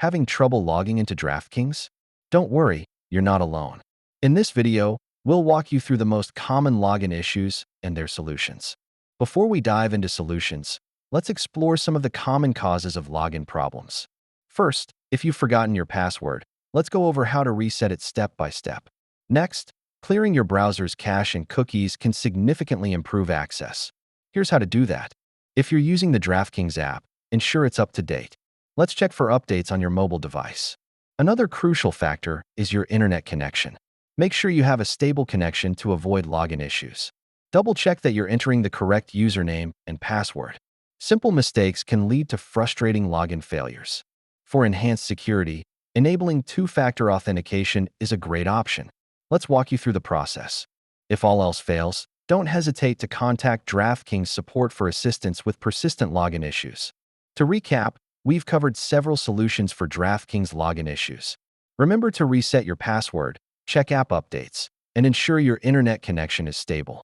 Having trouble logging into DraftKings? Don't worry, you're not alone. In this video, we'll walk you through the most common login issues and their solutions. Before we dive into solutions, let's explore some of the common causes of login problems. First, if you've forgotten your password, let's go over how to reset it step by step. Next, clearing your browser's cache and cookies can significantly improve access. Here's how to do that. If you're using the DraftKings app, ensure it's up to date. Let's check for updates on your mobile device. Another crucial factor is your internet connection. Make sure you have a stable connection to avoid login issues. Double-check that you're entering the correct username and password. Simple mistakes can lead to frustrating login failures. For enhanced security, enabling two-factor authentication is a great option. Let's walk you through the process. If all else fails, don't hesitate to contact DraftKings support for assistance with persistent login issues. To recap, we've covered several solutions for DraftKings login issues. Remember to reset your password, check app updates, and ensure your internet connection is stable.